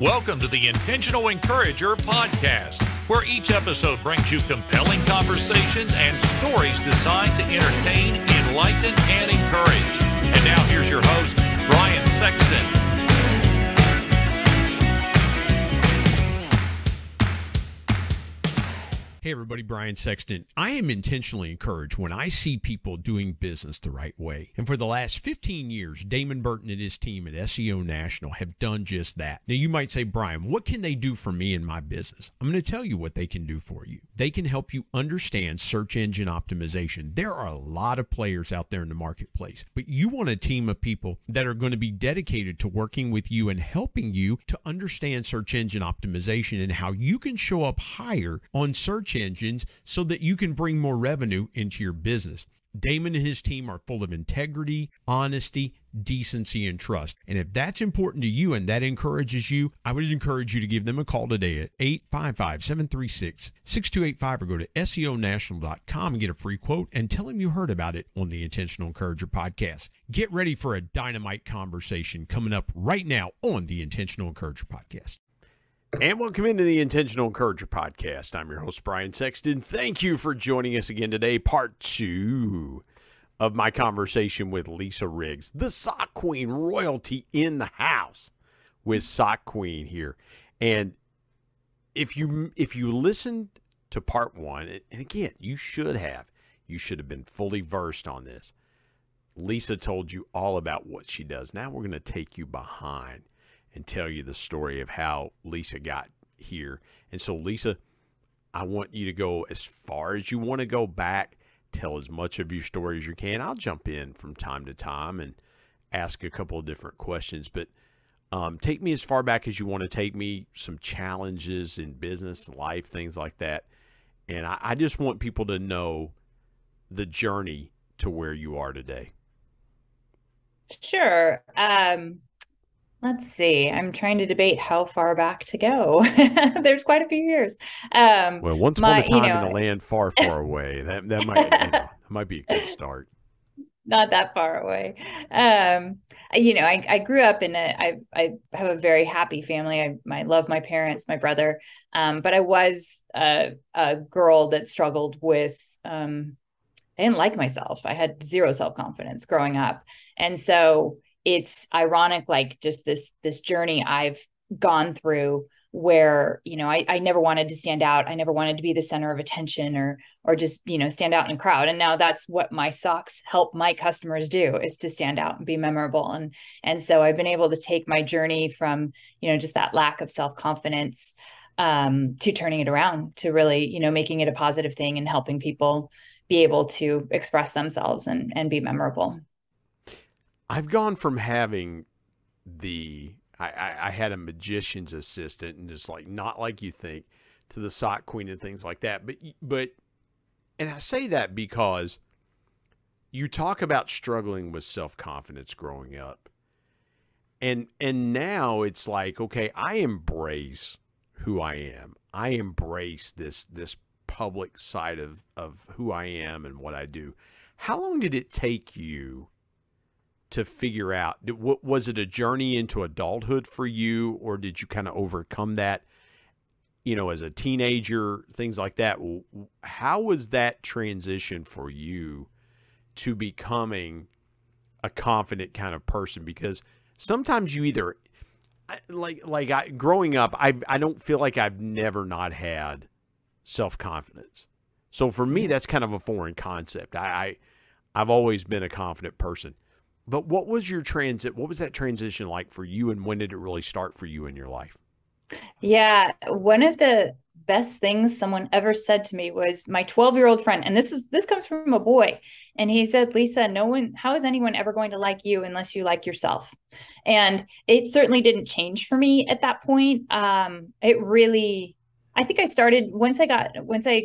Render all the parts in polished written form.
Welcome to the Intentional Encourager podcast, where each episode brings you compelling conversations and stories designed to entertain, enlighten, and encourage. And now here's your host, Brian Sexton. Hey everybody, Brian Sexton. I am intentionally encouraged when I see people doing business the right way. And for the last 15 years, Damon Burton and his team at SEO National have done just that. Now you might say, Brian, what can they do for me in my business? I'm going to tell you what they can do for you. They can help you understand search engine optimization. There are a lot of players out there in the marketplace, but you want a team of people that are going to be dedicated to working with you and helping you to understand search engine optimization and how you can show up higher on search engines so that you can bring more revenue into your business. Damon and his team are full of integrity, honesty, decency, and trust. And if that's important to you and that encourages you, I would encourage you to give them a call today at 855-736-6285 or go to SEOnational.com and get a free quote and tell them you heard about it on the Intentional Encourager podcast. Get ready for a dynamite conversation coming up right now on the Intentional Encourager podcast. And welcome into the Intentional Encourager podcast. I'm your host, Brian Sexton. Thank you for joining us again today. Part 2 of my conversation with Lisa Riggs, the Sock Queen, royalty in the house with Sock Queen here. And if you listened to part 1, and again, you should have been fully versed on this. Lisa told you all about what she does. Now we're going to take you behind and tell you the story of how Lisa got here. And so, Lisa, I want you to go as far as you want to go back, tell as much of your story as you can. I'll jump in from time to time and ask a couple of different questions, but take me as far back as you want to take me, some challenges in business, life, things like that. And I just want people to know the journey to where you are today. Sure. Let's see. I'm trying to debate how far back to go. There's quite a few years. Well, once upon a time in a land far, far away. That might be a good start. Not that far away. I grew up in I have a very happy family. I love my parents, my brother. But I was a girl that struggled with. I didn't like myself. I had zero self-confidence growing up, and so it's ironic, like just this journey I've gone through where, I never wanted to stand out. I never wanted to be the center of attention or just, stand out in a crowd. And now that's what my socks help my customers do, is to stand out and be memorable. And so I've been able to take my journey from, just that lack of self-confidence to turning it around to really, making it a positive thing and helping people be able to express themselves and be memorable. I've gone from having I had a magician's assistant and just like, not like you think, to the Sock Queen and things like that. But, and I say that because you talk about struggling with self-confidence growing up. And now it's like, okay, I embrace who I am. I embrace this public side of who I am and what I do. How long did it take you to figure out, was it a journey into adulthood for you, or did you kind of overcome that, as a teenager, things like that? How was that transition for you to becoming a confident kind of person? Because sometimes you either, growing up, I don't feel like I've never not had self-confidence. So for me, that's kind of a foreign concept. I've always been a confident person. But what was that transition like for you, and when did it really start for you in your life? Yeah, one of the best things someone ever said to me was my 12-year-old friend, and this comes from a boy, and he said, Lisa, how is anyone ever going to like you unless you like yourself? And it certainly didn't change for me at that point. I think I started once I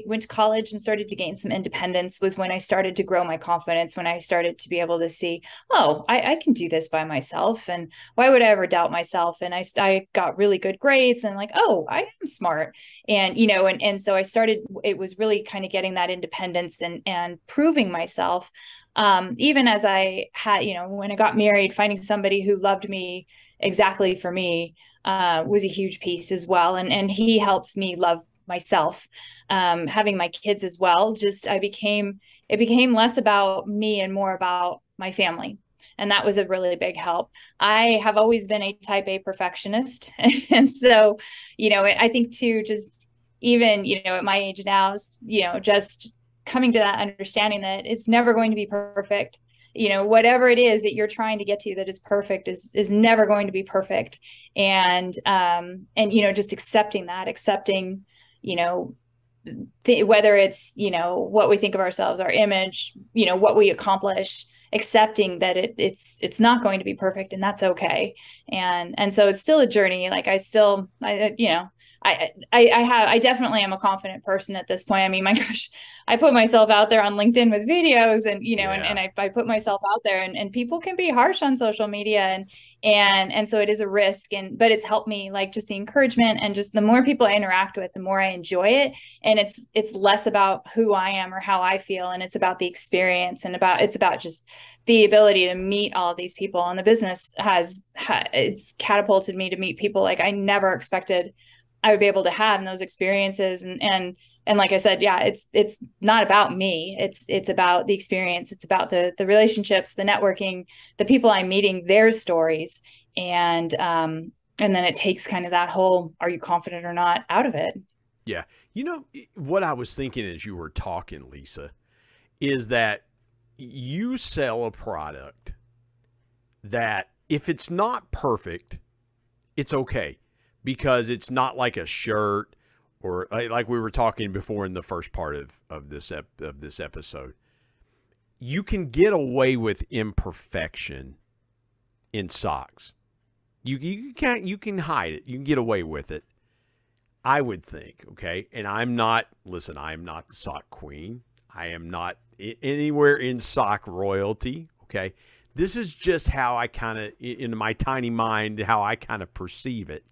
went to college and started to gain some independence, was when I started to grow my confidence, when I started to be able to see, I can do this by myself. And why would I ever doubt myself? And I got really good grades and like, I am smart. And, and so I started, it was really kind of getting that independence and proving myself. Even as I had, when I got married, finding somebody who loved me exactly for me, was a huge piece as well. And he helps me love myself. Having my kids as well, it became less about me and more about my family. And that was a really big help. I have always been a type A perfectionist. And so, I think too, just even, at my age now, just coming to that understanding that it's never going to be perfect. Whatever it is that you're trying to get to that is perfect is never going to be perfect. And just accepting whether it's, what we think of ourselves, our image, what we accomplish, accepting that it's not going to be perfect, and that's okay. And so it's still a journey. Like I definitely am a confident person at this point. I mean, my gosh, I put myself out there on LinkedIn with videos and, and I put myself out there, and people can be harsh on social media, and so it is a risk, but it's helped me, like, just the encouragement, and just the more people I interact with, the more I enjoy it. And it's less about who I am or how I feel. And it's about the experience, and it's about just the ability to meet all of these people. And the business it's catapulted me to meet people like I never expected I would be able to have in those experiences. And like I said, yeah, it's not about me. It's about the experience. It's about the relationships, the networking, the people I'm meeting, their stories. And then it takes kind of that whole, are you confident or not, out of it. Yeah. What I was thinking as you were talking, Lisa, is that you sell a product that if it's not perfect, it's okay, because it's not like a shirt, or like we were talking before in the first part of this episode. You can get away with imperfection in socks. You can hide it. You can get away with it, I would think. Okay. And I am not the sock queen. I am not anywhere in sock royalty. Okay. This is just how I kind of, in my tiny mind, how I kind of perceive it.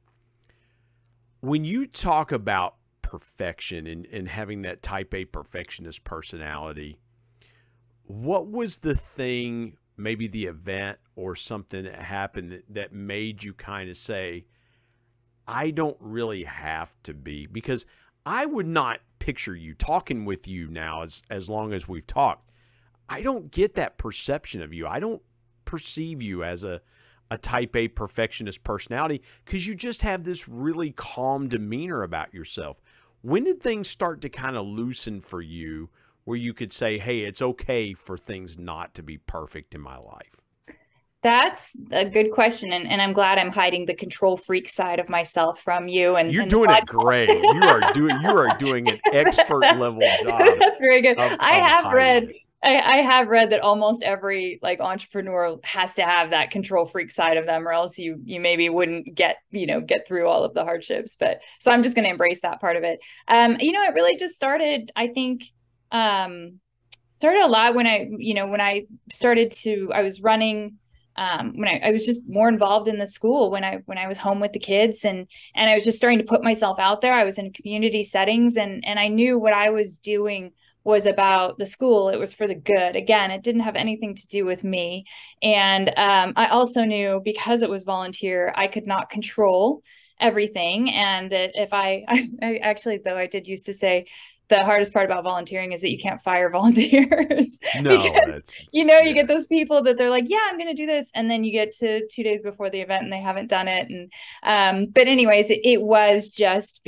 When you talk about perfection and having that type A perfectionist personality, what was the thing, maybe the event or something that happened that made you kind of say, I don't really have to be? Because I would not picture you talking with you now as long as we've talked. I don't get that perception of you. I don't perceive you as a type A perfectionist personality, because you just have this really calm demeanor about yourself. When did things start to kind of loosen for you, where you could say, hey, it's okay for things not to be perfect in my life? That's a good question. And I'm glad I'm hiding the control freak side of myself from you. And you're doing it great. You are doing an expert level job. That's very good. I have read that almost every entrepreneur has to have that control freak side of them, or else you maybe wouldn't get through all of the hardships. But so I'm just going to embrace that part of it. It really just started, I think, started a lot when I was running, when I was just more involved in the school, when I was home with the kids, and I was just starting to put myself out there. I was in community settings, and I knew what I was doing was about the school. It was for the good. Again, it didn't have anything to do with me. And I also knew, because it was volunteer, I could not control everything. And that if I actually, though, I did used to say, the hardest part about volunteering is that you can't fire volunteers. No, because, you get those people that they're like, yeah, I'm going to do this. And then you get to 2 days before the event and they haven't done it. And, but anyways, it was just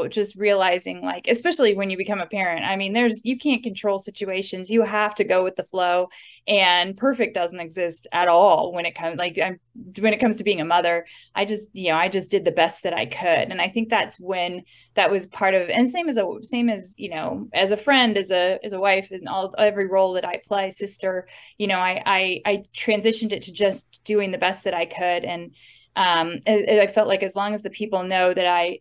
just realizing, like, especially when you become a parent, I mean, you can't control situations. You have to go with the flow, and perfect doesn't exist at all when it comes to being a mother. I just did the best that I could. And I think that's when that was part of, and same as as a friend, as a wife, and every role that I play, sister, I transitioned it to just doing the best that I could. And I felt like, as long as the people know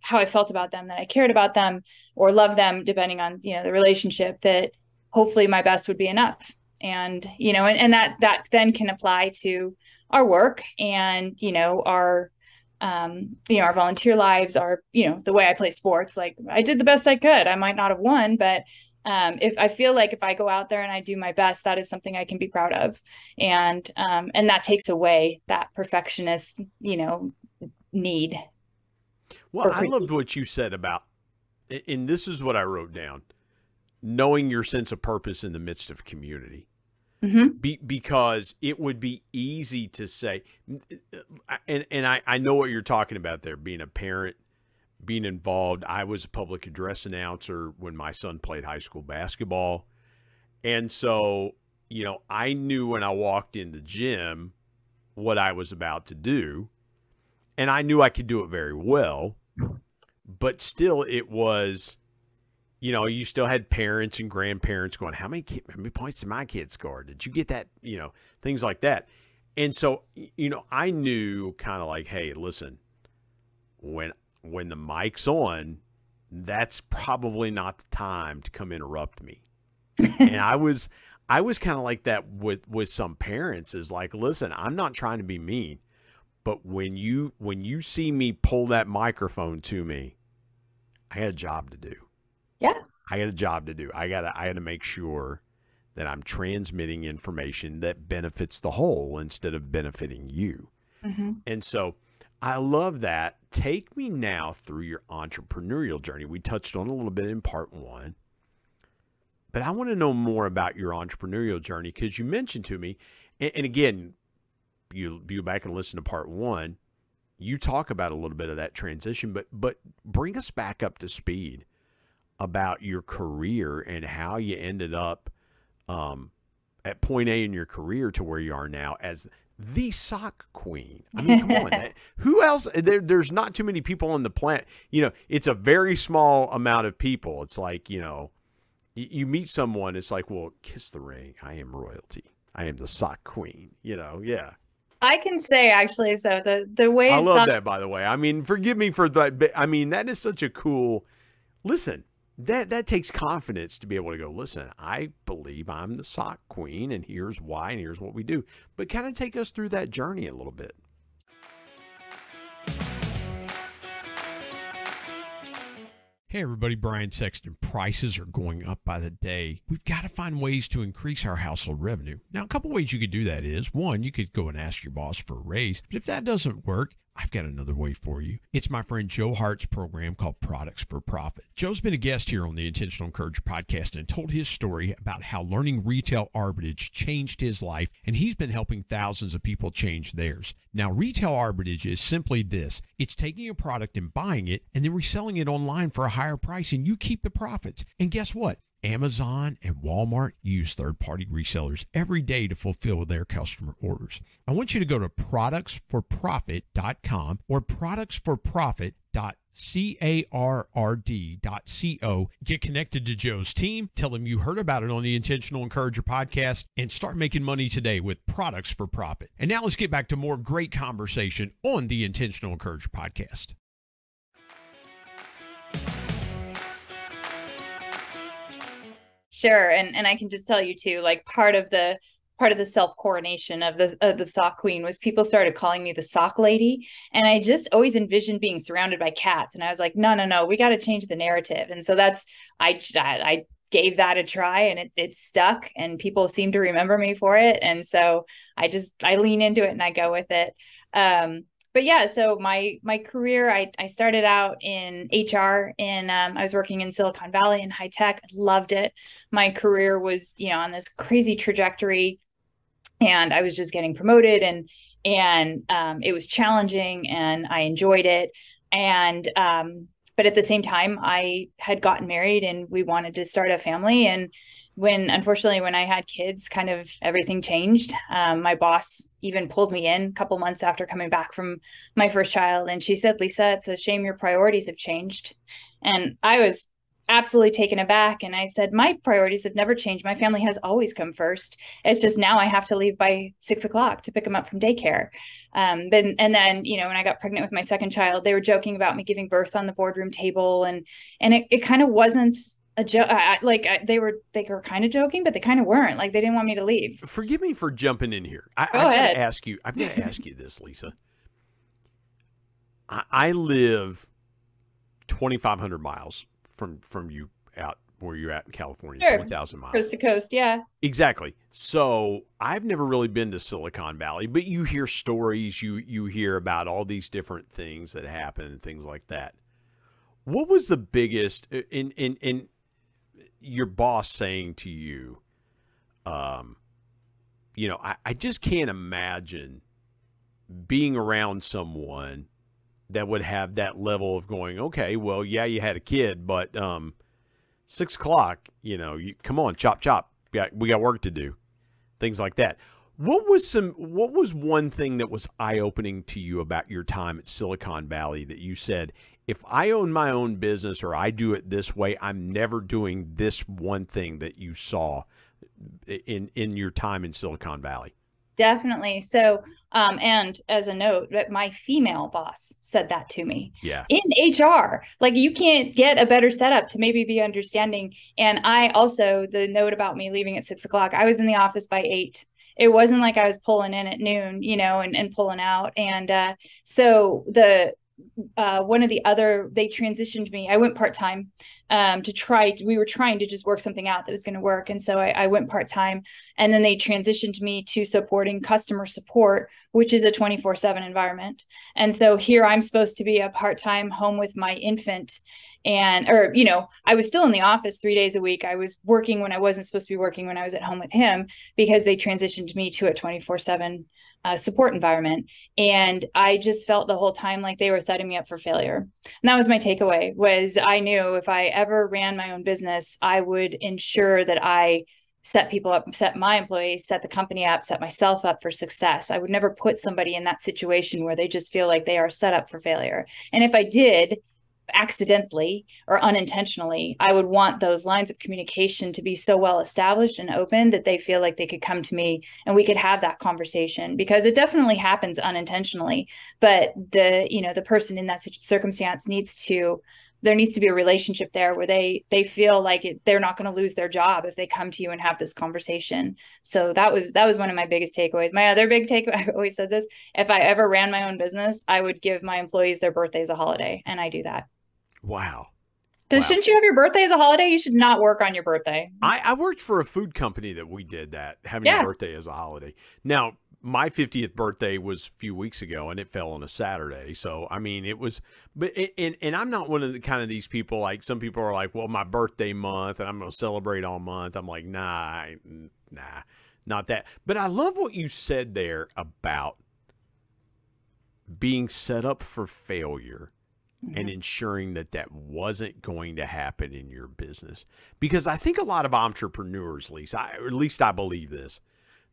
how I felt about them, that I cared about them or loved them, depending on, the relationship, that hopefully my best would be enough. And, and that then can apply to our work and, our volunteer lives, the way I play sports. Like, I did the best I could. I might not have won, but if I feel like if I go out there and I do my best, that is something I can be proud of. And that takes away that perfectionist, need. Well, I loved what you said about, and this is what I wrote down, knowing your sense of purpose in the midst of community. Because it would be easy to say, and I know what you're talking about there, being a parent, being involved. I was a public address announcer when my son played high school basketball. And so, I knew when I walked in the gym what I was about to do, and I knew I could do it very well, but still it was, you still had parents and grandparents going, how many points did my kid score? Did you get that? Things like that. And so, I knew kind of like, hey, listen, when the mic's on, that's probably not the time to come interrupt me. And I was kind of like that with some parents, is like, listen, I'm not trying to be mean, but when you see me pull that microphone to me, I got a job to do. Yeah. I got a job to do. I got to make sure that I'm transmitting information that benefits the whole instead of benefiting you. And so I love that. Take me now through your entrepreneurial journey. We touched on a little bit in part 1, but I want to know more about your entrepreneurial journey, because you mentioned to me, and again, you go back and listen to part 1, you talk about a little bit of that transition, but bring us back up to speed about your career and how you ended up at point A in your career to where you are now as the sock queen. I mean, come on. Who else? There's not too many people on the planet. It's a very small amount of people. It's like, you meet someone, it's like, well, kiss the ring. I am royalty. I am the sock queen, yeah. I can say, actually, so the way I love that, by the way. I mean, forgive me for that, but I mean, that is such a cool, listen, that takes confidence to be able to go, listen, I believe I'm the sock queen, and here's why, and here's what we do. But kind of take us through that journey a little bit. Hey everybody, Brian Sexton. Prices are going up by the day. We've got to find ways to increase our household revenue. Now, a couple ways you could do that is, one, you could go and ask your boss for a raise. But if that doesn't work, I've got another way for you. It's my friend Joe Hart's program called Products for Profit. Joe's been a guest here on the Intentional Encourager podcast and told his story about how learning retail arbitrage changed his life, and he's been helping thousands of people change theirs. Now, retail arbitrage is simply this. It's taking a product and buying it and then reselling it online for a higher price, and you keep the profits. And guess what? Amazon and Walmart use third-party resellers every day to fulfill their customer orders. I want you to go to productsforprofit.com or productsforprofit.carrd.co. Get connected to Joe's team. Tell him you heard about it on the Intentional Encourager podcast, and start making money today with Products for Profit. And now let's get back to more great conversation on the Intentional Encourager podcast. Sure. And I can just tell you too, like part of the self-coronation of the sock queen was people started calling me the sock lady. And I just always envisioned being surrounded by cats. And I was like, no, we got to change the narrative. And so I gave that a try, and it stuck, and people seem to remember me for it. And so I lean into it and I go with it. But yeah, so my career, I started out in HR, and I was working in Silicon Valley in high tech. I loved it. My career was, on this crazy trajectory, and I was just getting promoted, and it was challenging, and I enjoyed it. And but at the same time, I had gotten married, and we wanted to start a family. And unfortunately, when I had kids, kind of everything changed. My boss even pulled me in a couple months after coming back from my first child. And she said, Lisa, it's a shame your priorities have changed. And I was absolutely taken aback. And I said, my priorities have never changed. My family has always come first. It's just now I have to leave by 6 o'clock to pick them up from daycare. Then, when I got pregnant with my second child, they were joking about me giving birth on the boardroom table. And it kind of wasn't a joke. They were kind of joking, but they kind of weren't. Like, they didn't want me to leave. Forgive me for jumping in here. I've got to ask you this, Lisa. I live 2,500 miles from you out where you're at in California. Sure. 20,000 miles. Coast to coast, yeah. Exactly. So I've never really been to Silicon Valley, but you hear stories, you hear about all these different things that happen and things like that. What was the biggest in your boss saying to you, I just can't imagine being around someone that would have that level of going, okay, well, yeah, you had a kid, but 6 o'clock, come on, chop, chop. We got work to do. Things like that. What was one thing that was eye-opening to you about your time at Silicon Valley that you said, if I own my own business or I do it this way, I'm never doing this one thing that you saw in your time in Silicon Valley? Definitely. So, and as a note, that my female boss said that to me. Yeah. In HR, like you can't get a better setup to maybe be understanding. And I also, the note about me leaving at 6 o'clock, I was in the office by 8. It wasn't like I was pulling in at noon, and pulling out. And so one of the other, they transitioned me. I went part-time we were trying to just work something out that was going to work. And so I went part-time, and then they transitioned me to supporting customer support, which is a 24/7 environment. And so here I'm supposed to be a part-time home with my infant. I was still in the office 3 days a week. I was working when I wasn't supposed to be working when I was at home with him, because they transitioned me to a 24/7 support environment. And I just felt the whole time like they were setting me up for failure. And that was my takeaway, was I knew if I ever ran my own business, I would ensure that I set people up, set my employees, set the company up, set myself up for success. I would never put somebody in that situation where they just feel like they are set up for failure. And if I did, accidentally or unintentionally, I would want those lines of communication to be so well established and open that they feel like they could come to me and we could have that conversation, because it definitely happens unintentionally. But the person in that circumstance there needs to be a relationship there where they feel like they're not going to lose their job if they come to you and have this conversation. So that was one of my biggest takeaways. My other big takeaway, I've always said this, if I ever ran my own business, I would give my employees their birthday as a holiday. And I do that. Wow. Shouldn't you have your birthday as a holiday? You should not work on your birthday. I worked for a food company that we did that, having a birthday as a holiday. Now, my 50th birthday was a few weeks ago, and it fell on a Saturday. So, I mean, it was, and I'm not one of the kind of these people, like some people are like, well, my birthday month, and I'm going to celebrate all month. I'm like, nah, not that. But I love what you said there about being set up for failure. Mm-hmm. And ensuring that wasn't going to happen in your business. Because I think a lot of entrepreneurs, Lisa, or at least I believe this,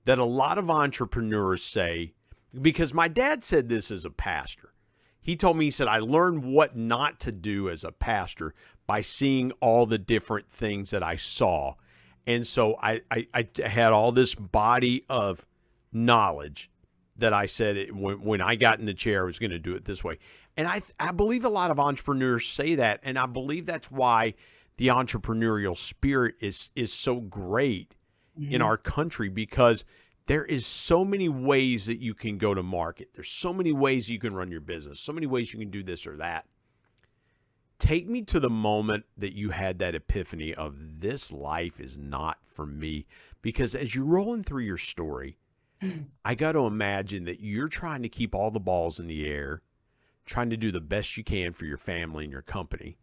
that a lot of entrepreneurs say, because my dad said this as a pastor. He told me, he said, I learned what not to do as a pastor by seeing all the different things that I saw. And so I had all this body of knowledge that I said when I got in the chair, I was going to do it this way. And I believe a lot of entrepreneurs say that, and I believe that's why the entrepreneurial spirit is so great in our country, because there is so many ways that you can go to market. There's so many ways you can run your business, so many ways you can do this or that. Take me to the moment that you had that epiphany of this life is not for me, because as you're rolling through your story, I got to imagine that you're trying to keep all the balls in the air, trying to do the best you can for your family and your company.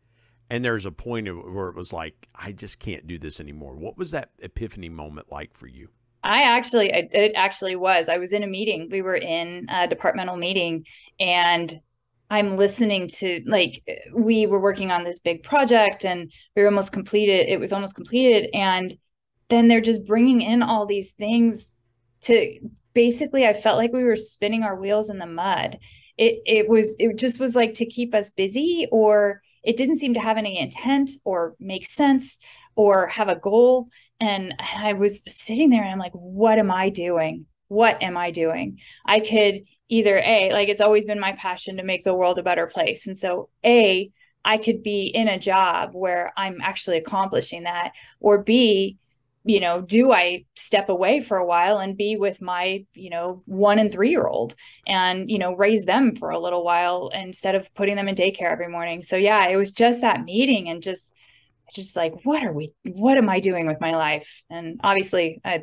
And there's a point where it was like, I just can't do this anymore. What was that epiphany moment like for you? It actually was. I was in a meeting. We were in a departmental meeting, and I'm listening to, like, we were working on this big project and we were almost completed. It was almost completed. And then they're just bringing in all these things to basically, I felt like we were spinning our wheels in the mud. It just was like to keep us busy, or it didn't seem to have any intent or make sense or have a goal. And I was sitting there and I'm like, what am I doing? What am I doing? I could either it's always been my passion to make the world a better place. And so I could be in a job where I'm actually accomplishing that, or B, do I step away for a while and be with my, 1 and 3-year-old and, raise them for a little while instead of putting them in daycare every morning. So yeah, it was just that meeting and just like, what am I doing with my life? And obviously I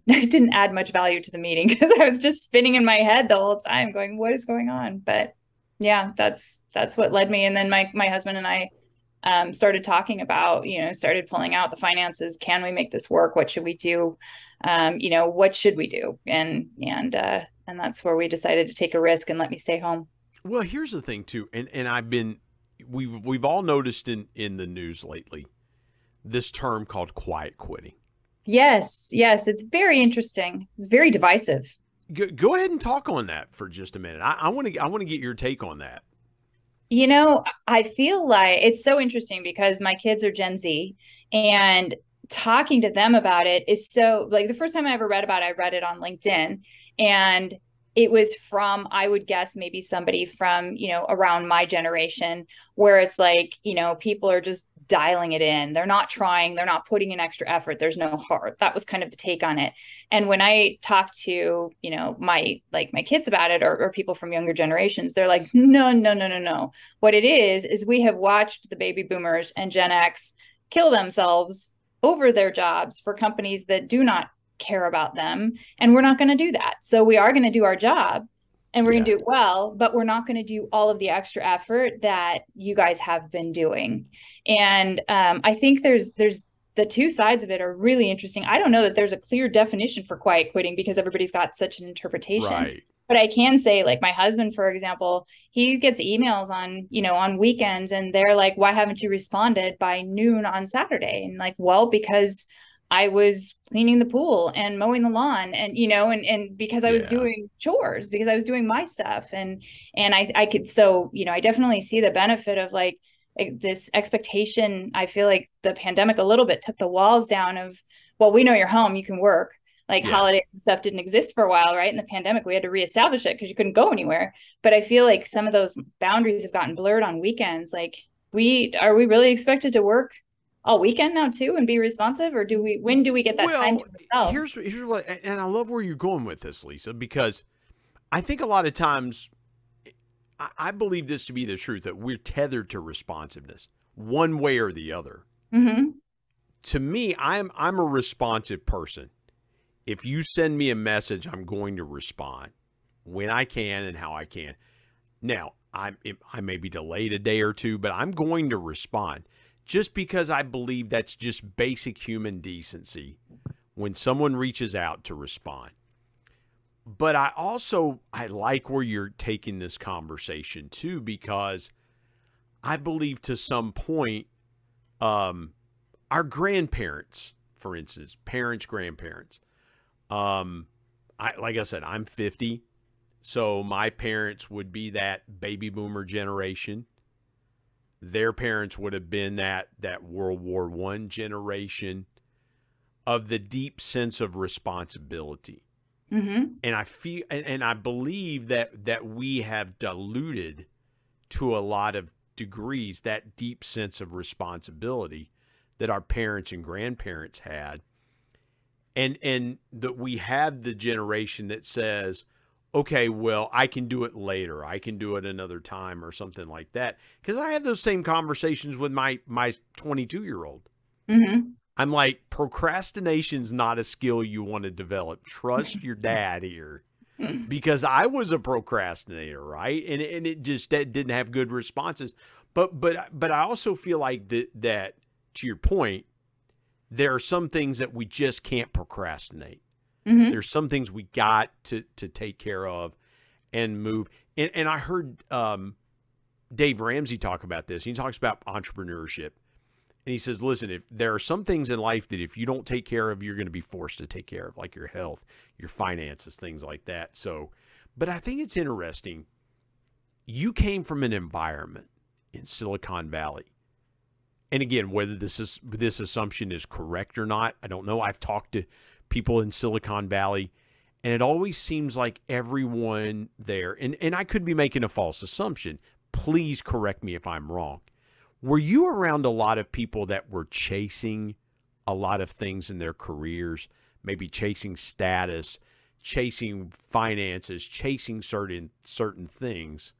didn't add much value to the meeting because I was just spinning in my head the whole time going, what is going on? But Yeah, that's what led me. And then my husband and I started talking about, started pulling out the finances. Can we make this work? What should we do? What should we do? And that's where we decided to take a risk and let me stay home. Well, here's the thing too, and we've all noticed in the news lately this term called quiet quitting. Yes, it's very interesting. It's very divisive. Go ahead and talk on that for just a minute. I want to get your take on that. I feel like it's so interesting because my kids are Gen Z, and talking to them about it is so, like, the first time I ever read about it, I read it on LinkedIn, and it was from, I would guess, maybe somebody from, around my generation, where it's like, people are just dialing it in. They're not trying, they're not putting in extra effort. There's no heart. That was kind of the take on it. And when I talk to, my kids about it, or people from younger generations, they're like, no, no, no, no, no. What it is we have watched the baby boomers and Gen X kill themselves over their jobs for companies that do not care about them. And we're not going to do that. So we are going to do our job, and we're going to do it well, but we're not going to do all of the extra effort that you guys have been doing. And I think there's the two sides of it are really interesting. I don't know that there's a clear definition for quiet quitting because everybody's got such an interpretation. Right. But I can say, like, my husband, for example, he gets emails on weekends, and they're like, why haven't you responded by noon on Saturday? And like, well, because I was cleaning the pool and mowing the lawn, and because I was doing chores, because I was doing my stuff. And I could, so, I definitely see the benefit of like this expectation. I feel like the pandemic a little bit took the walls down of, well, we know you're home, you can work. Like holidays and stuff didn't exist for a while, right? In the pandemic, we had to reestablish it because you couldn't go anywhere. But I feel like some of those boundaries have gotten blurred on weekends. Like, are we really expected to work all weekend now too and be responsive, or when do we get that time to ourselves? Here's what, and I love where you're going with this, Lisa, because I think a lot of times I believe this to be the truth, that we're tethered to responsiveness one way or the other. Mm-hmm. To me, I'm a responsive person. If you send me a message, I'm going to respond when I can and how I can. Now, I may be delayed a day or two, but I'm going to respond, just because I believe that's just basic human decency when someone reaches out to respond. But I like where you're taking this conversation too, because I believe to some point, our grandparents, for instance, grandparents, like I said, I'm 50. So my parents would be that baby boomer generation. Their parents would have been that World War I generation of the deep sense of responsibility. Mm-hmm. And I feel, and I believe that we have diluted to a lot of degrees that deep sense of responsibility that our parents and grandparents had. And that we have the generation that says, okay, well, I can do it later. I can do it another time or something like that. Because I have those same conversations with my 22-year-old. Mm-hmm. I'm like, procrastination's not a skill you want to develop. Trust your dad here. Because I was a procrastinator, right? And it just didn't have good responses. But I also feel like that to your point, there are some things that we just can't procrastinate. Mm-hmm. There's some things we got to take care of and move. And I heard Dave Ramsey talk about this. He talks about entrepreneurship. And he says, listen, if there are some things in life that if you don't take care of, you're going to be forced to take care of, like your health, your finances, things like that. So, but I think it's interesting. You came from an environment in Silicon Valley. And again, whether this assumption is correct or not, I don't know. I've talked to people in Silicon Valley, and it always seems like everyone there, and I could be making a false assumption. Please correct me if I'm wrong. Were you around a lot of people that were chasing a lot of things in their careers, maybe chasing status, chasing finances, chasing certain things,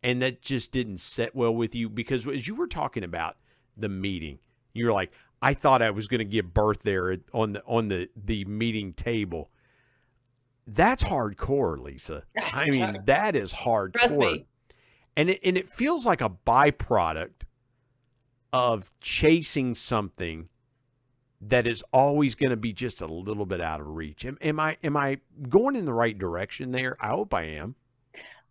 and that just didn't sit well with you? Because as you were talking about the meeting, you're like, I thought I was going to give birth there on the meeting table. That's hardcore, Lisa. I mean, that is hardcore. Trust me. And it feels like a byproduct of chasing something that is always going to be just a little bit out of reach. Am I going in the right direction there? I hope I am.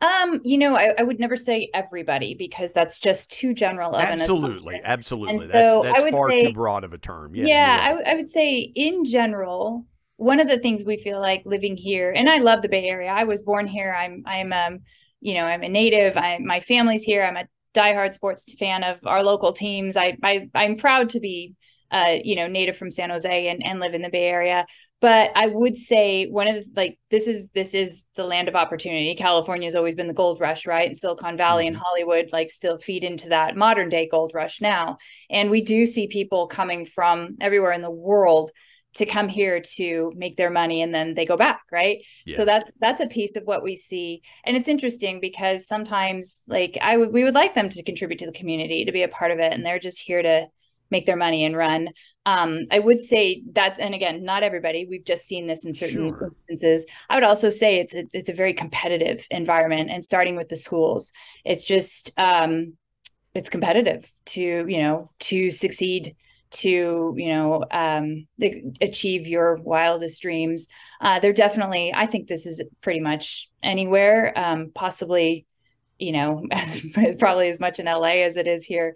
I would never say everybody because that's just too general of an assumption. Absolutely. And so That's I would far too say, broad of a term. Yeah, you're yeah, right. I would say in general, one of the things we feel like living here, and I love the Bay Area. I was born here. I'm a native. My family's here. I'm a diehard sports fan of our local teams. I'm proud to be, native from San Jose and live in the Bay Area. But I would say one of the, like, this is the land of opportunity. California has always been the gold rush, right? And Silicon Valley and Hollywood like still feed into that modern day gold rush now. And we do see people coming from everywhere in the world to come here to make their money and then they go back, right? Yeah. So that's a piece of what we see. And it's interesting because sometimes like we would like them to contribute to the community, to be a part of it, and they're just here to make their money and run. I would say that, and again, not everybody. We've just seen this in certain instances. I would also say it's a very competitive environment, and starting with the schools, it's just it's competitive to succeed, to achieve your wildest dreams. They're definitely. I think this is pretty much anywhere, possibly. Probably as much in LA as it is here,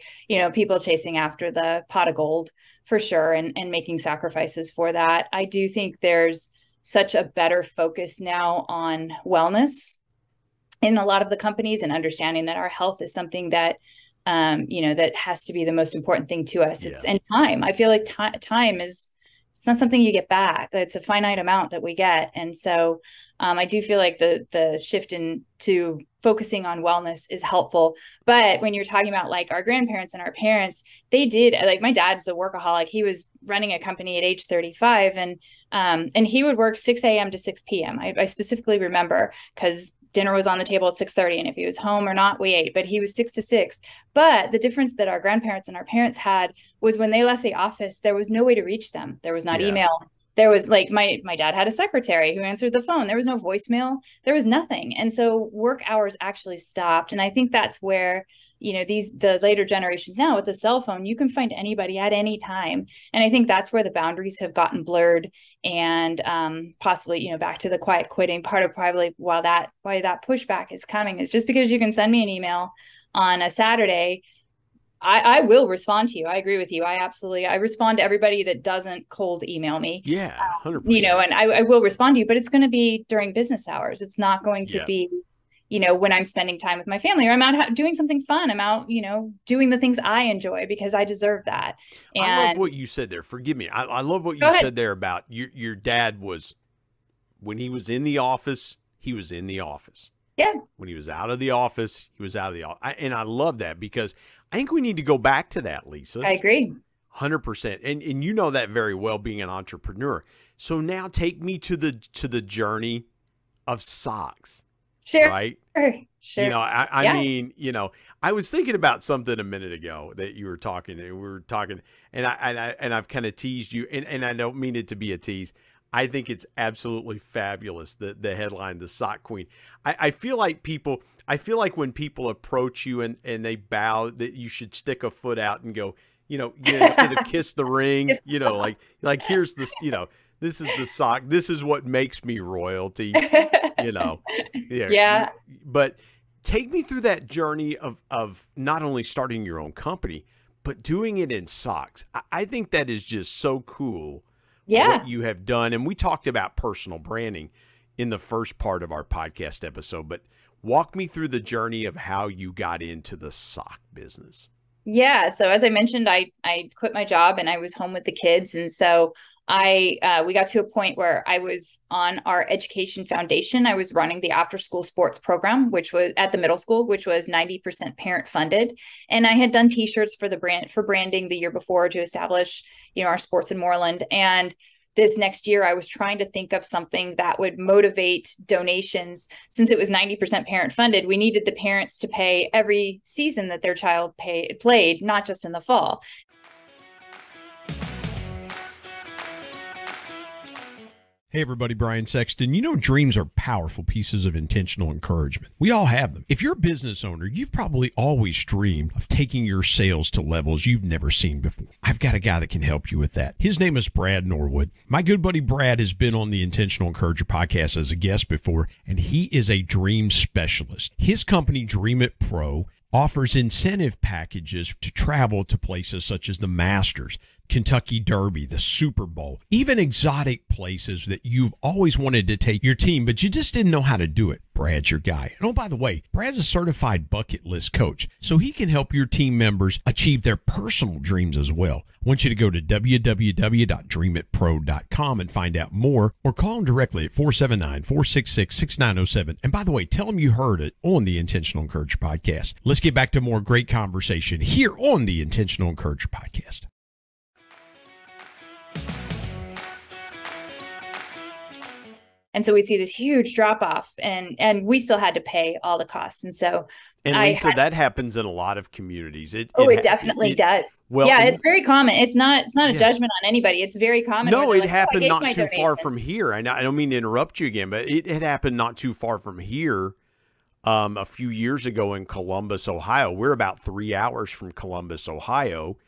people chasing after the pot of gold for sure and making sacrifices for that. I do think there's such a better focus now on wellness in a lot of the companies and understanding that our health is something that, that has to be the most important thing to us. Yeah. And time. I feel like time is, it's not something you get back. It's a finite amount that we get. And so I do feel like the shift into focusing on wellness is helpful. But when you're talking about like our grandparents and our parents, they did, like my dad's a workaholic. He was running a company at age 35 and he would work 6 a.m. to 6 p.m. I specifically remember because dinner was on the table at 6:30, and if he was home or not, we ate, but he was 6 to 6. But the difference that our grandparents and our parents had was when they left the office, there was no way to reach them. There was not email. There was like my dad had a secretary who answered the phone. There was no voicemail. There was nothing. And so work hours actually stopped. And I think that's where, the later generations now with the cell phone, you can find anybody at any time. And I think that's where the boundaries have gotten blurred and possibly, back to the quiet quitting. Part of probably why that pushback is coming is just because you can send me an email on a Saturday, I will respond to you. I agree with you. I respond to everybody that doesn't cold email me. Yeah, 100%. And I will respond to you, but it's going to be during business hours. It's not going to be, when I'm spending time with my family or I'm out doing something fun. I'm out, doing the things I enjoy because I deserve that. And I love what you said there. Forgive me. I love what you said there about your dad was, when he was in the office, he was in the office. Yeah. When he was out of the office, he was out of the office. And I love that because I think we need to go back to that, Lisa. I agree. 100%. And you know that very well, being an entrepreneur. So now take me to the journey of socks. Sure. Right? Sure. I mean, I was thinking about something a minute ago that you were talking, and we were talking, and I've kind of teased you, and I don't mean it to be a tease. I think it's absolutely fabulous, the headline, the Sock Queen. I feel like when people approach you and they bow, that you should stick a foot out and go, instead of kiss the ring, like here's this, this is the sock. This is what makes me royalty, Yeah. But take me through that journey of not only starting your own company, but doing it in socks. I think that is just so cool. Yeah. What you have done. And we talked about personal branding in the first part of our podcast episode, but walk me through the journey of how you got into the sock business. Yeah. So as I mentioned, I quit my job and I was home with the kids. And so we got to a point where I was on our education foundation. I was running the after school sports program, which was at the middle school, which was 90% parent funded. And I had done t-shirts for branding the year before to establish, our sports in Moreland. And this next year, I was trying to think of something that would motivate donations. Since it was 90% parent funded, we needed the parents to pay every season that their child played, not just in the fall. Hey everybody, Brian Sexton. You know, dreams are powerful pieces of intentional encouragement. We all have them. If you're a business owner, you've probably always dreamed of taking your sales to levels you've never seen before. I've got a guy that can help you with that. His name is Brad Norwood. My good buddy Brad has been on the Intentional Encourager podcast as a guest before, and he is a dream specialist. His company, Dream It Pro, offers incentive packages to travel to places such as the Masters, Kentucky Derby, the Super Bowl, even exotic places that you've always wanted to take your team, but you just didn't know how to do it. Brad's your guy. And oh, by the way, Brad's a certified bucket list coach, so he can help your team members achieve their personal dreams as well. I want you to go to www.dreamitpro.com and find out more, or call him directly at 479-466-6907. And by the way, tell him you heard it on the Intentional Encourager podcast. Let's get back to more great conversation here on the Intentional Encourager podcast. And so we see this huge drop off, and we still had to pay all the costs. And so And Lisa, that happens in a lot of communities. It definitely does. Well, yeah, it's very common. It's not a judgment on anybody. It's very common. No, it happened not too far from here. I don't mean to interrupt you again, but it had happened not too far from here a few years ago in Columbus, Ohio. We're about 3 hours from Columbus, Ohio,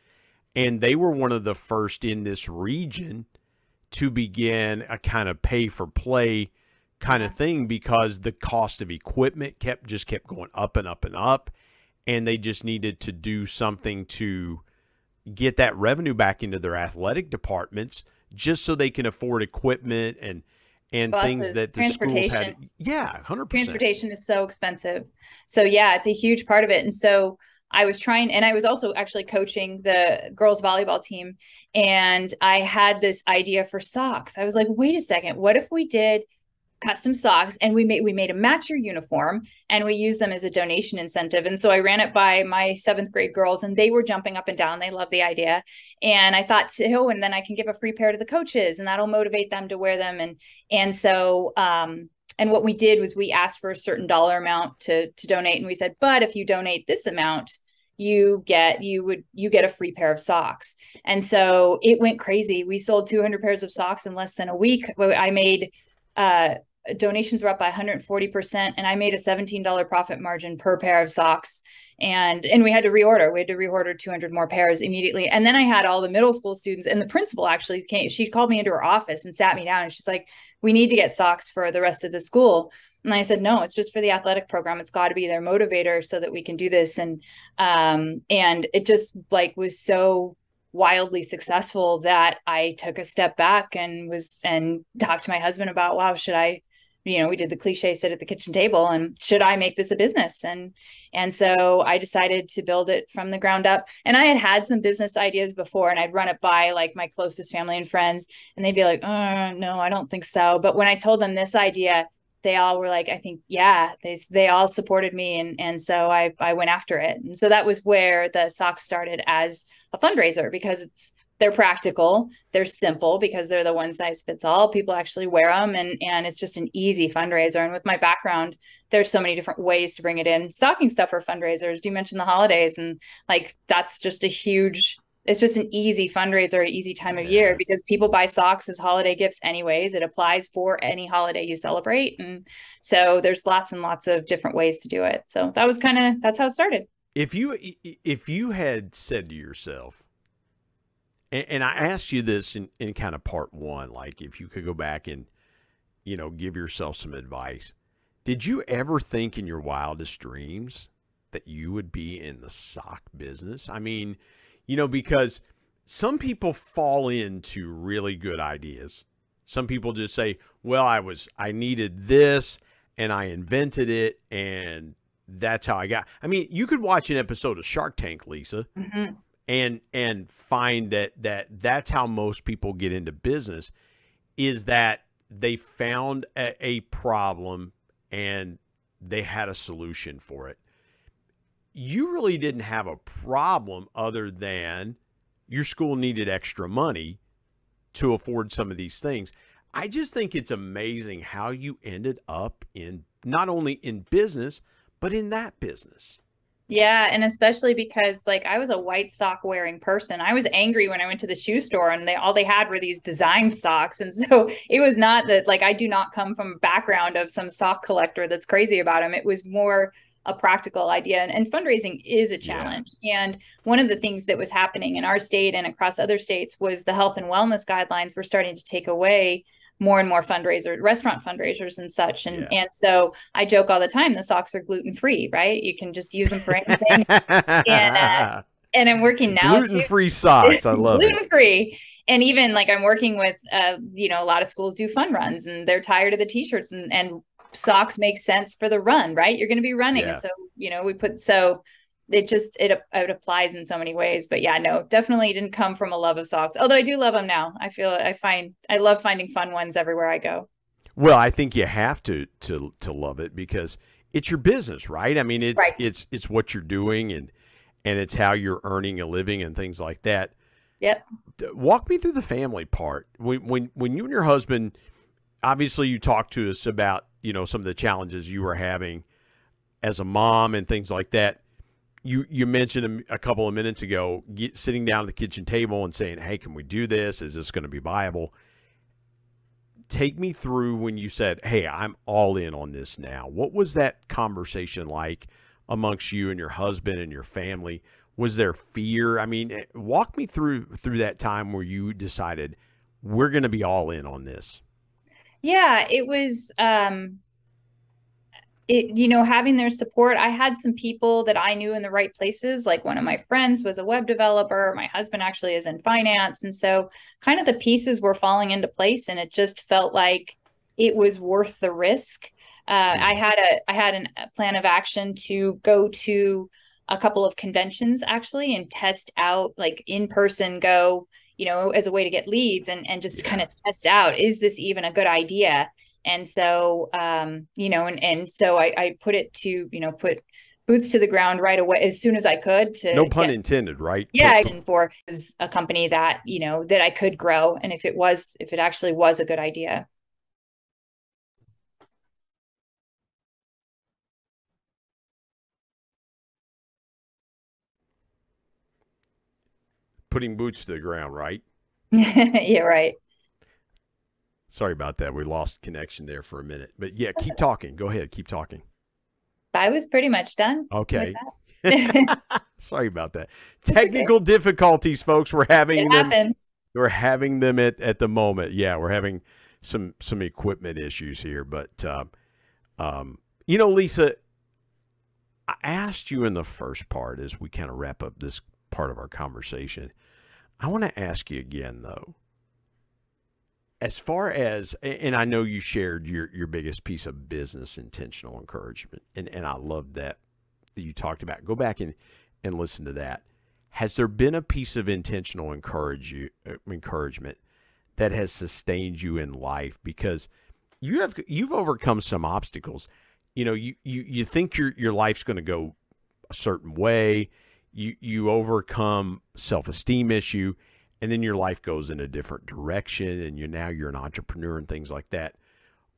and they were one of the first in this region to begin a kind of pay-for-play kind of thing, because the cost of equipment kept going up and up and up, and they just needed to do something to get that revenue back into their athletic departments, just so they can afford equipment and buses, things that the schools had. Yeah, 100%. Transportation is so expensive. So yeah, it's a huge part of it. And so I was trying, and I was also actually coaching the girls volleyball team, and I had this idea for socks. I was like, wait a second, what if we did custom socks and we made a match your uniform and we used them as a donation incentive? And so I ran it by my 7th grade girls, and they were jumping up and down. They loved the idea. And I thought, oh, and then I can give a free pair to the coaches, and that'll motivate them to wear them. And so, and what we did was we asked for a certain dollar amount to donate. And we said, but if you donate this amount, you get a free pair of socks. And so it went crazy. We sold 200 pairs of socks in less than a week. I made, donations were up by 140%, and I made a $17 profit margin per pair of socks. And we had to reorder. We had to reorder 200 more pairs immediately. And then I had all the middle school students, and the principal actually came. She called me into her office and sat me down, and she's like, we need to get socks for the rest of the school. And I said, no, it's just for the athletic program. It's got to be their motivator so that we can do this. And it just was so wildly successful that I took a step back and talked to my husband about, wow, should I, we did the cliche sit at the kitchen table, and should I make this a business? And so I decided to build it from the ground up. And I had some business ideas before, and I'd run it by my closest family and friends, and they'd be like, no, I don't think so. But when I told them this idea, they all were like, I think, yeah, they all supported me. And so I went after it. And so that was where the socks started as a fundraiser, because they're practical, they're simple, because they're the one size fits all. People actually wear them, and it's just an easy fundraiser. And with my background, there's so many different ways to bring it in. Stocking stuffer fundraisers, you mentioned the holidays, and that's just it's just an easy fundraiser, easy time of year, because people buy socks as holiday gifts anyways. It applies for any holiday you celebrate. And so there's lots and lots of different ways to do it. So that's how it started. If you had said to yourself, and I asked you this in kind of part one, if you could go back and, give yourself some advice, did you ever think in your wildest dreams that you would be in the sock business? I mean, because some people fall into really good ideas. Some people just say, well, I needed this and I invented it, and that's how I got. I mean, you could watch an episode of Shark Tank, Lisa, and find that's how most people get into business, is that they found a problem and they had a solution for it. You really didn't have a problem other than your school needed extra money to afford some of these things. I just think it's amazing how you ended up in not only in business, but in that business. Yeah, and especially because like I was a white sock wearing person. I was angry when I went to the shoe store and they had were these designed socks. And so it was not that, like, I do not come from a background of some sock collector that's crazy about them. It was more a practical idea. And fundraising is a Yeah. challenge. And one of the things that was happening in our state and across other states was the health and wellness guidelines were starting to take away more and more restaurant fundraisers and such. And Yeah. and so I joke all the time, the socks are gluten free, right? You can just use them for anything. And I'm working now too, Gluten-free socks. I love it. gluten free. And even like I'm working with, a lot of schools do fun runs and they're tired of the t-shirts, and socks make sense for the run, right? You're going to be running. And Yeah. so, it applies in so many ways. But yeah, no, definitely didn't come from a love of socks. Although I do love them now. I love finding fun ones everywhere I go. Well, I think you have to love it because it's your business, right? I mean, Right. it's what you're doing, and it's how you're earning a living and things like that. Yep. Walk me through the family part. When you and your husband, obviously you talked to us about, some of the challenges you were having as a mom and things like that. You mentioned a couple of minutes ago, sitting down at the kitchen table and saying, "Hey, can we do this? Is this going to be viable?" Take me through when you said, "Hey, I'm all in on this now." What was that conversation like amongst you and your husband and your family? Was there fear? I mean, walk me through that time where you decided we're going to be all in on this. Yeah, it was having their support. I had some people that I knew in the right places. Like one of my friends was a web developer. My husband actually is in finance. And so kind of the pieces were falling into place, and it just felt like it was worth the risk. I had a plan of action to go to a couple of conventions actually and test out, like, in person, go, as a way to get leads, and just kind of test out, is this even a good idea? And so, and so I put it to, put boots to the ground right away as soon as I could to No pun intended, right? for a company that, that I could grow. And if it actually was a good idea. Putting boots to the ground, right? Yeah, right. Sorry about that. We lost connection there for a minute. But yeah, keep talking. Go ahead. Keep talking. I was pretty much done. Okay. With Sorry about that. that. Technical difficulties, folks. We're having It them. happens. We're having them at the moment. Yeah, we're having some equipment issues here. But Lisa, I asked you in the first part as we kind of wrap up this part of our conversation. I want to ask you again, though. As far as, and I know you shared your biggest piece of business, intentional encouragement, and I love that you talked about. Go back and listen to that. Has there been a piece of intentional encouragement that has sustained you in life? Because you've overcome some obstacles. You think your life's going to go a certain way. You overcome self-esteem issue, and then your life goes in a different direction, and you're an entrepreneur and things like that.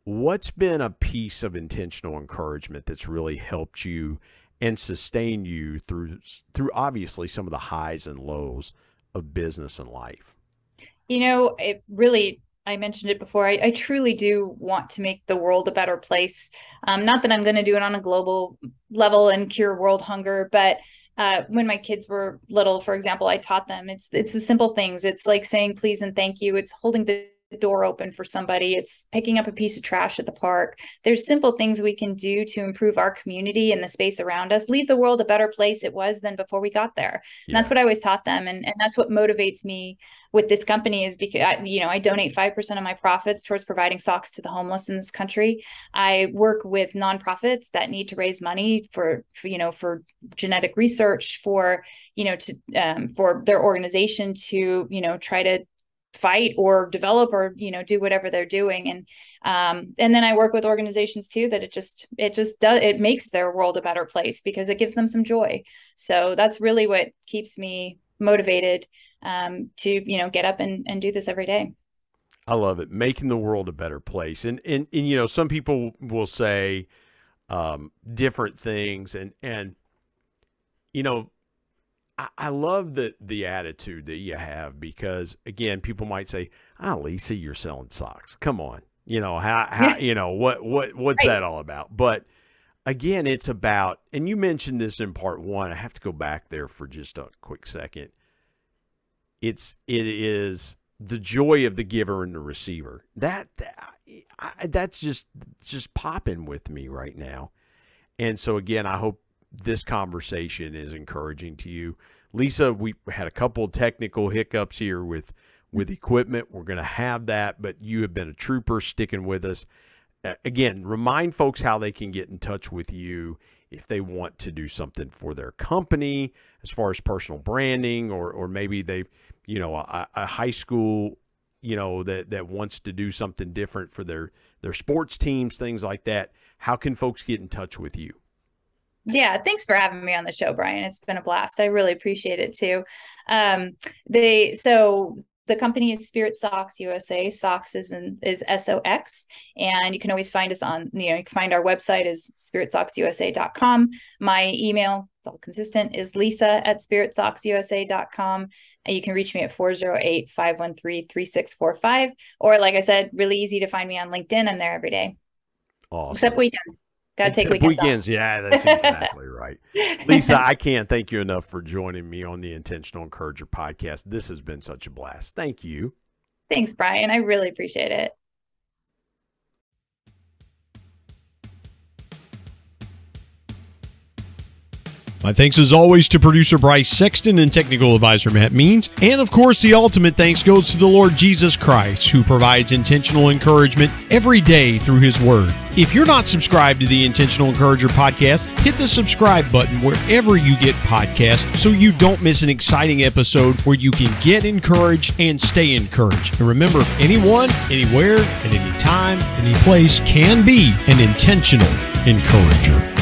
What's been a piece of intentional encouragement that's really helped you and sustained you through obviously some of the highs and lows of business and life? It really, I mentioned it before. I truly do want to make the world a better place. Not that I'm going to do it on a global level and cure world hunger, but when my kids were little, for example, I taught them it's the simple things. It's like saying please and thank you. It's holding the door open for somebody. It's picking up a piece of trash at the park. There's simple things we can do to improve our community and the space around us, leave the world a better place it was than before we got there. And that's what I always taught them. And that's what motivates me with this company, is because I donate 5% of my profits towards providing socks to the homeless in this country. I work with nonprofits that need to raise money for genetic research, for their organization to try to fight or develop or do whatever they're doing. And then I work with organizations too that it makes their world a better place because it gives them some joy. So that's really what keeps me motivated to get up and do this every day. I love it. Making the world a better place. And some people will say different things, and you know, I love the attitude that you have because, again, people might say, "Oh, Lisa, you're selling socks. Come on, you know how you know what's that all about?" But again, it's about, and you mentioned this in part one. I have to go back there for just a quick second. It is the joy of the giver and the receiver. That's just popping with me right now. And so again, I hope this conversation is encouraging to you. Lisa, we had a couple of technical hiccups here with equipment. We're going to have that, but you have been a trooper sticking with us. Again, remind folks how they can get in touch with you if they want to do something for their company as far as personal branding, or maybe they've, you know, a high school, you know, that wants to do something different for their sports teams, things like that. How can folks get in touch with you? Yeah, thanks for having me on the show, Brian. It's been a blast. I really appreciate it too. The company is Spirit Socks USA. Socks is SOX. And you can always find us on, you can find our website is spiritsocksusa.com. My email, it's all consistent, is lisa@spiritsocksusa.com. And you can reach me at 408-513-3645. Or like I said, really easy to find me on LinkedIn. I'm there every day. Awesome. Except weekends. Got to take weekends off. Yeah, that's exactly right. Lisa, I can't thank you enough for joining me on the Intentional Encourager podcast. This has been such a blast. Thank you. Thanks, Brian. I really appreciate it. My thanks as always to producer Bryce Sexton and technical advisor Matt Means. And of course, the ultimate thanks goes to the Lord Jesus Christ, who provides intentional encouragement every day through his word. If you're not subscribed to the Intentional Encourager podcast, hit the subscribe button wherever you get podcasts so you don't miss an exciting episode where you can get encouraged and stay encouraged. And remember, anyone, anywhere, at any time, any place can be an intentional encourager.